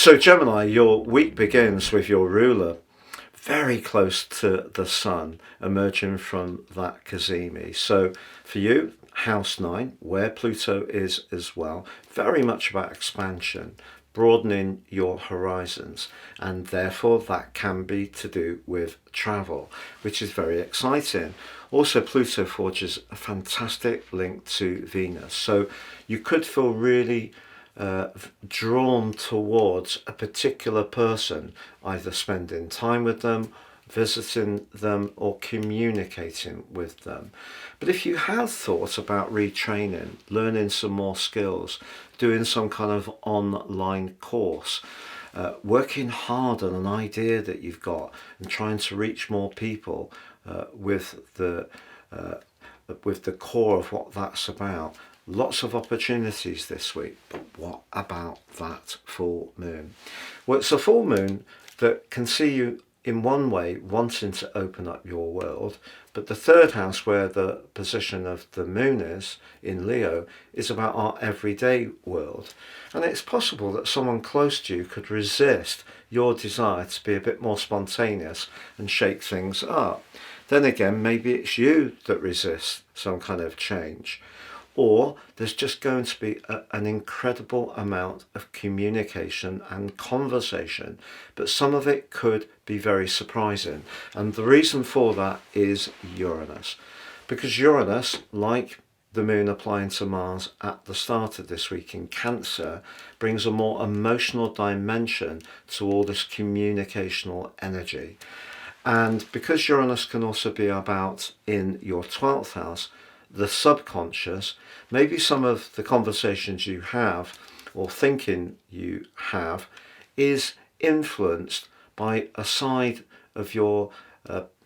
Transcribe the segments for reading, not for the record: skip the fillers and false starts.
So Gemini, your week begins with your ruler very close to the sun, emerging from that cazimi. So for you, house 9, where Pluto is as well, very much about expansion, broadening your horizons, and therefore that can be to do with travel, which is very exciting. Also, Pluto forges a fantastic link to Venus, so you could feel really drawn towards a particular person, either spending time with them, visiting them, or communicating with them. But if you have thought about retraining, learning some more skills, doing some kind of online course, working hard on an idea that you've got and trying to reach more people with the core of what that's about, lots of opportunities this week. But what about that full moon? Well, it's a full moon that can see you in one way wanting to open up your world, but the third house, where the position of the moon is in Leo, is about our everyday world. And it's possible that someone close to you could resist your desire to be a bit more spontaneous and shake things up. Then again, maybe it's you that resists some kind of change. Or there's just going to be an incredible amount of communication and conversation, but some of it could be very surprising. And the reason for that is Uranus. Because Uranus, like the moon applying to Mars at the start of this week in Cancer, brings a more emotional dimension to all this communicational energy. And because Uranus can also be about in your 12th house, the subconscious, maybe some of the conversations you have or thinking you have is influenced by a side of your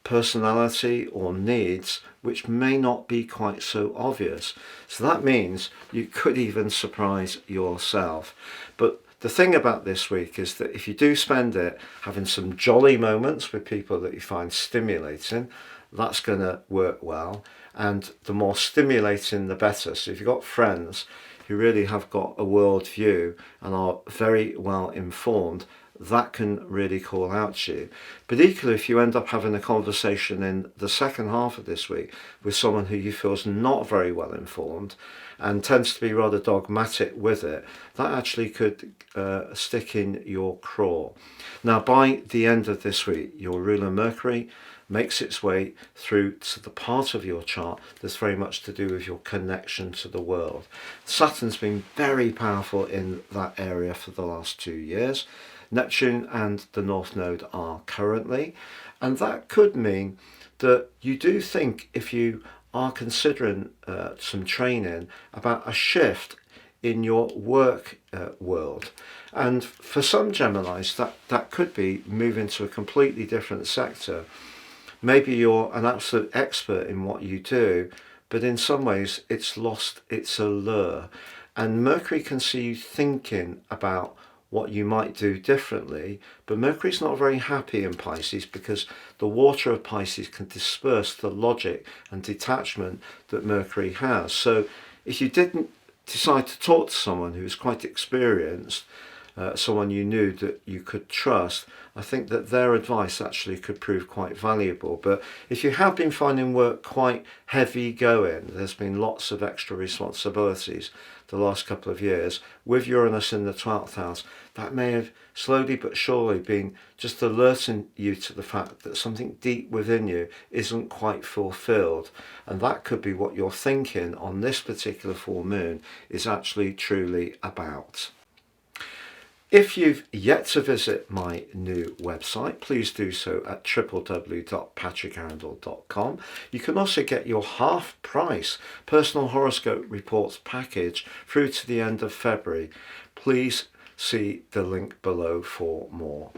personality or needs which may not be quite so obvious. So that means you could even surprise yourself. But the thing about this week is that if you do spend it having some jolly moments with people that you find stimulating, that's going to work well. And the more stimulating, the better. So if you've got friends who really have got a world view and are very well informed, that can really call out to you. But equally, if you end up having a conversation in the second half of this week with someone who you feel is not very well informed and tends to be rather dogmatic with it, that actually could stick in your craw. Now, by the end of this week, your ruler Mercury makes its way through to the part of your chart that's very much to do with your connection to the world. Saturn's been very powerful in that area for the last 2 years. Neptune and the North Node are currently, and that could mean that you do think, if you are considering some training, about a shift in your work world. And for some Geminis, that could be moving to a completely different sector. Maybe you're an absolute expert in what you do, but in some ways it's lost its allure. And Mercury can see you thinking about what you might do differently, but Mercury's not very happy in Pisces because the water of Pisces can disperse the logic and detachment that Mercury has. So if you didn't decide to talk to someone who is quite experienced, someone you knew that you could trust, I think that their advice actually could prove quite valuable. But if you have been finding work quite heavy going, there's been lots of extra responsibilities the last couple of years, with Uranus in the 12th house, that may have slowly but surely been just alerting you to the fact that something deep within you isn't quite fulfilled. And that could be what you're thinking on this particular full moon is actually truly about. If you've yet to visit my new website, please do so at www.patrickarundell.com. You can also get your half price personal horoscope reports package through to the end of February. Please see the link below for more.